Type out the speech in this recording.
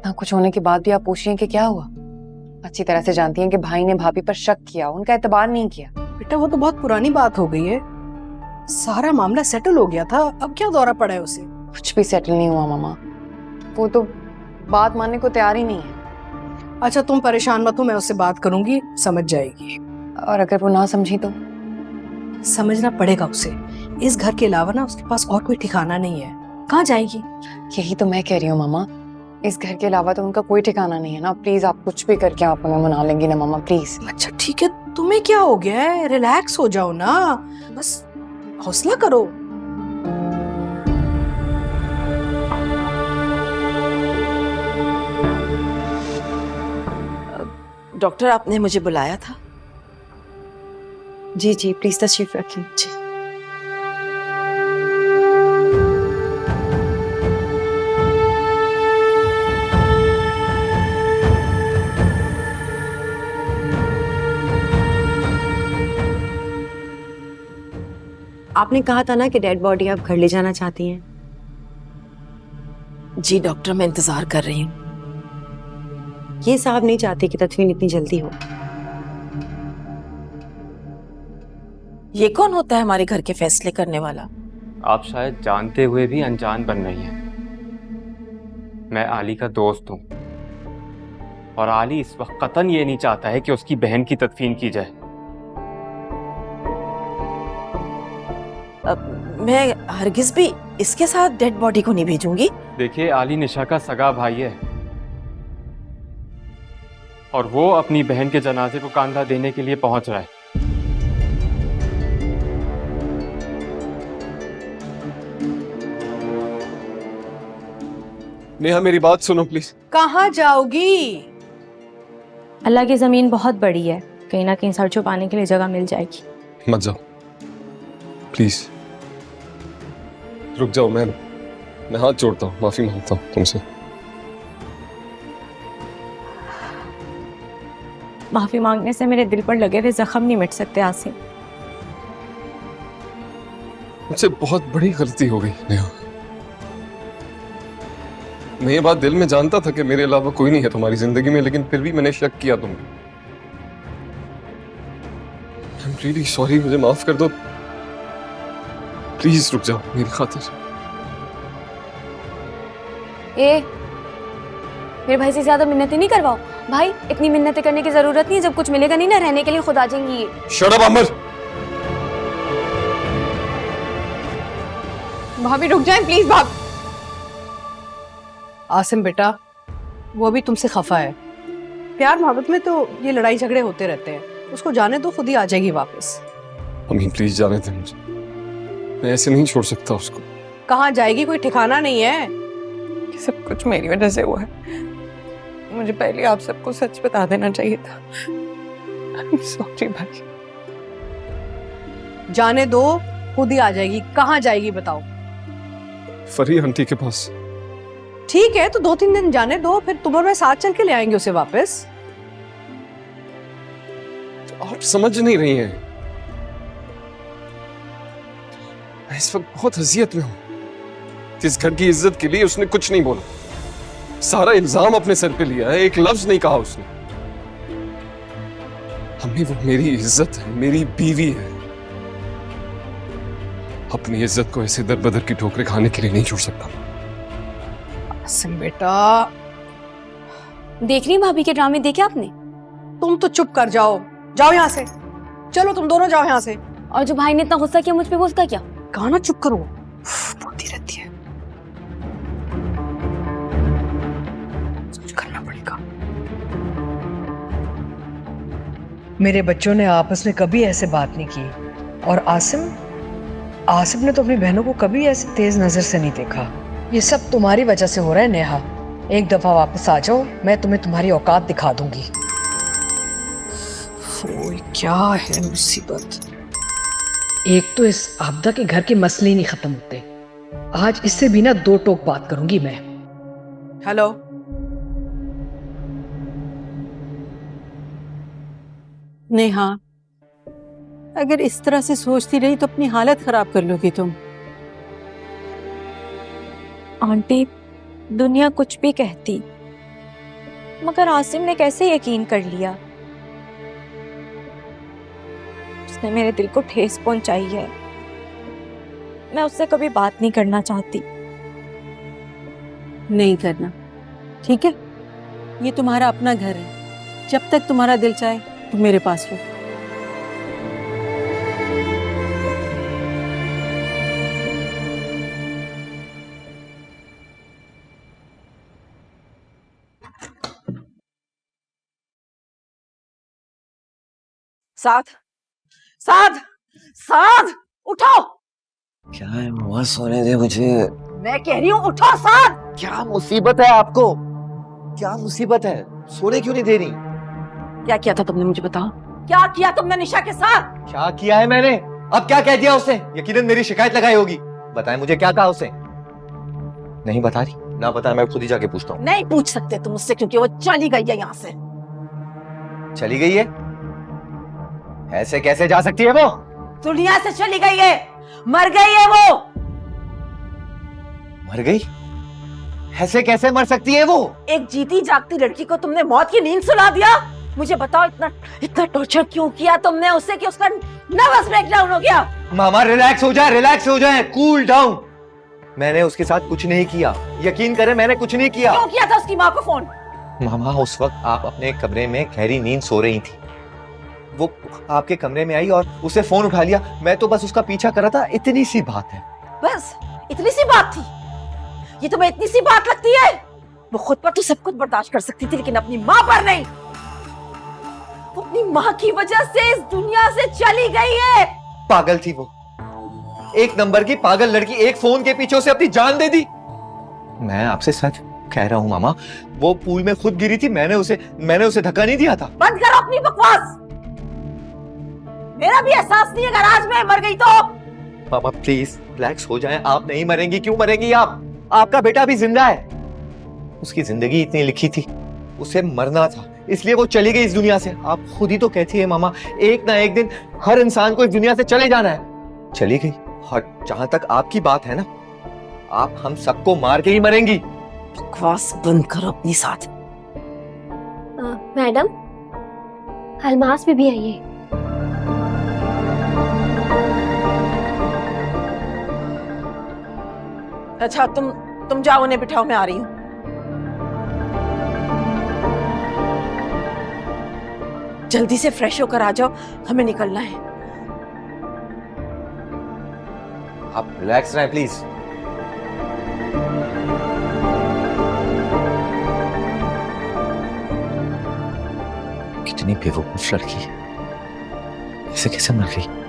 इतना कुछ होने के बाद भी आप पूछ रही हैं कि क्या हुआ? अच्छी तरह से जानती हैं कि भाई ने भाभी पर शक किया, उनका एतबार नहीं किया। बेटा वो तो बहुत पुरानी बात हो गई है, सारा मामला सेटल हो गया था, अब क्या दौरा पड़ा है उसे? कुछ भी सेटल नहीं हुआ मामा, वो तो बात मानने को तैयार ही नहीं है। अच्छा तुम परेशान मत हो, मैं उससे बात करूंगी, समझ जाएगी। और अगर वो ना समझी तो? समझना पड़ेगा उसे, इस घर के अलावा ना उसके पास और कोई ठिकाना नहीं है, कहाँ जाएगी? यही तो मैं कह रही हूँ मामा, इस घर के अलावा तो उनका कोई ठिकाना नहीं है ना। प्लीज आप कुछ भी करके आप उन्हें मना लेंगी ना मामा, प्लीज। अच्छा ठीक है, तुम्हें क्या हो गया है? रिलैक्स हो जाओ ना, बस हौसला करो। डॉक्टर आपने मुझे बुलाया था? जी जी प्लीज तशरीफ रखिए। जी। आपने कहा था ना कि डेड बॉडी आप घर ले जाना चाहती हैं। जी डॉक्टर, मैं इंतजार कर रही हूँ। ये साहब नहीं चाहते कि तदफीन इतनी जल्दी हो। ये कौन होता है हमारे घर के फैसले करने वाला? आप शायद जानते हुए भी अनजान बन रही हैं। मैं आली का दोस्त हूं और आली इस वक्त कतन ये नहीं चाहता है कि उसकी बहन की तदफीन की जाए। मैं हरगिज भी इसके साथ डेड बॉडी को नहीं भेजूंगी। देखिए, आली निशा का सगा भाई है और वो अपनी बहन के जनाजे को कांधा देने के लिए पहुंच रहा है। नेहा मेरी बात सुनो प्लीज। कहाँ जाओगी? अल्लाह की ज़मीन बहुत बड़ी है, कहीं ना कहीं सर छुपाने के लिए जगह मिल जाएगी। मत जाओ प्लीज, रुक जाओ। मैं हाथ जोड़ता हूँ, माफी मांगता हूँ तुमसे। माफी मांगने से मेरे दिल पर लगे हुए जख्म नहीं मिट सकते आसिम। मुझसे बहुत बड़ी गलती हो गई नेहा। मैं ये बात दिल में जानता था कि मेरे अलावा कोई नहीं है तुम्हारी जिंदगी में, लेकिन फिर भी मैंने शक किया तुम। आई एम रियली सॉरी, मुझे माफ कर दो प्लीज। रुक जाओ मेरी खातिर। मेरे भाई से ज्यादा मिन्नतें नहीं करवाओ। भाई इतनी मिन्नतें करने की जरूरत नहीं है, जब कुछ मिलेगा नहीं ना रहने के लिए खुद आ जाएंगी ये। शट अप अमर। भाभी रुक जाएं प्लीज। भाभी आसिम बेटा, वो भी तुमसे खफा है। प्यार मोहब्बत में तो ये लड़ाई झगड़े होते रहते हैं, उसको जाने दो, खुद ही आ जाएगी वापस। अम्मी प्लीज जाने दे मुझे, मैं ऐसे नहीं छोड़ सकता उसको। कहाँ जाएगी? कोई ठिकाना नहीं है। सब कुछ मेरी वजह से हुआ है। मुझे पहले आप सबको सच बता देना चाहिए था। सॉरी भाई। जाने दो, खुद ही आ जाएगी। कहाँ जाएगी बताओ? फरी आंटी के पास। ठीक है तो 2-3 दिन जाने दो, फिर तुम और मैं साथ चल के ले आएंगे उसे वापस। आप समझ नहीं रही हैं, मैं इस वक्त बहुत अजियत में हूं। इस घर की इज्जत के लिए उसने कुछ नहीं बोला, सारा इल्जाम अपने सर पे लिया है, एक लफ्ज नहीं कहा उसने। अम्मी वो मेरी इज्जत है, मेरी बीवी है। अपनी इज्जत को ऐसे दर बदर की ठोकरें खाने के लिए नहीं छोड़ सकता। आसिम बेटा, देख रही भाभी के ड्रामे देखे आपने? तुम तो चुप कर जाओ, जाओ यहाँ से। चलो तुम दोनों जाओ यहाँ से। और जो भाई ने इतना गुस्सा किया मुझ पे, वो उसका क्या? कहा ना चुप करो, बोलती रहती है। कुछ करना पड़ेगा। मेरे बच्चों ने आपस में कभी ऐसे बात नहीं की, और आसिम ने तो अपनी बहनों को कभी ऐसे तेज नजर से नहीं देखा। ये सब तुम्हारी वजह से हो रहा है नेहा। एक दफा वापस आ जाओ, मैं तुम्हें तुम्हारी औकात दिखा दूंगी। ओए क्या है मुसीबत। एक तो इस आपदा के घर के मसले ही नहीं खत्म होते, आज इससे भी ना 2 टोक बात करूंगी मैं। हेलो, नेहा, अगर इस तरह से सोचती रही तो अपनी हालत खराब कर लोगी तुम। आंटी, दुनिया कुछ भी कहती, मगर आसिम ने कैसे यकीन कर लिया? उसने मेरे दिल को ठेस पहुंचाई है। मैं उससे कभी बात नहीं करना चाहती। नहीं करना, ठीक है? ये तुम्हारा अपना घर है। जब तक तुम्हारा दिल चाहे तुम मेरे पास रहो। साथ साथ साथ उठो। क्या है मम्मा, सोने दे मुझे। मैं कह रही हूँ उठो साथ। क्या मुसीबत है आपको? क्या मुसीबत है? सोने क्यों नहीं दे रही? क्या किया था तुमने, मुझे बताओ। क्या किया तुमने निशा के साथ? क्या किया है मैंने? अब क्या कह दिया उसने? यकीनन मेरी शिकायत लगाई होगी। बताएं मुझे, क्या कहा उसने? नहीं बता रही ना, बता, मैं खुद ही जाके पूछता हूँ। नहीं पूछ सकते तुम उससे, क्योंकि वो चली गई है यहाँ से। चली गई है? ऐसे कैसे जा सकती है वो? दुनिया से चली गई है, मर गई है वो। मर गई? ऐसे कैसे मर सकती है वो? एक जीती जागती लड़की को तुमने मौत की नींद सुला दिया। मुझे बताओ, इतना इतना टॉर्चर क्यों किया तुमने उससे कि उसका नर्वस ब्रेकडाउन हो गया? मामा रिलैक्स हो जाए, रिलैक्स हो जाए, कूल डाउन। मैंने उसके साथ कुछ नहीं किया, यकीन करें मैंने कुछ नहीं किया। क्यों किया था उसकी माँ को फोन? मामा उस वक्त आप अपने कमरे में गहरी नींद सो रही थी। वो आपके कमरे में आई और उसे फोन उठा लिया। मैं तो बस उसका पीछा कर रहा था, इतनी सी बात है। बस इतनी सी बात थी? ये तुम्हें इतनी सी बात लगती है? वो खुद पर तो सब कुछ बर्दाश्त कर सकती थी, लेकिन अपनी माँ पर नहीं। वो अपनी माँ की वजह से इस दुनिया से चली गई है। पागल थी वो, एक नंबर की पागल लड़की। एक फोन के पीछे उसे अपनी जान दे दी। मैं आपसे सच कह रहा हूँ मामा, वो पूल में खुद गिरी थी। मैंने उसे धक्का नहीं दिया था। बंद करो अपनी बकवास। मेरा भी एहसास नहीं है अगर आज मैं मर गई तो। मामा प्लीज रिलैक्स हो जाएं। आप नहीं मरेंगी। क्यों मरेंगी आप? आपका बेटा अभी जिंदा है। उसकी जिंदगी इतनी लिखी थी, उसे मरना था, इसलिए वो चली गई इस दुनिया से। आप खुद ही तो कहती है मामा, एक ना एक दिन हर इंसान को इस दुनिया से चले जाना है। चली गई। और जहां तक आपकी बात है ना, आप हम सबको मार के ही मरेंगी। बकवास बंद करो अपनी साथ। मैडम, अलमास भी आई है। अच्छा तुम जाओ, उन्हें बिठाओ, मैं आ रही हूँ। जल्दी से फ्रेश होकर आ जाओ, हमें निकलना है। आप रिलैक्स रहें प्लीज। कितनी बेवकूफ लड़की है, ऐसे कैसे मर गई?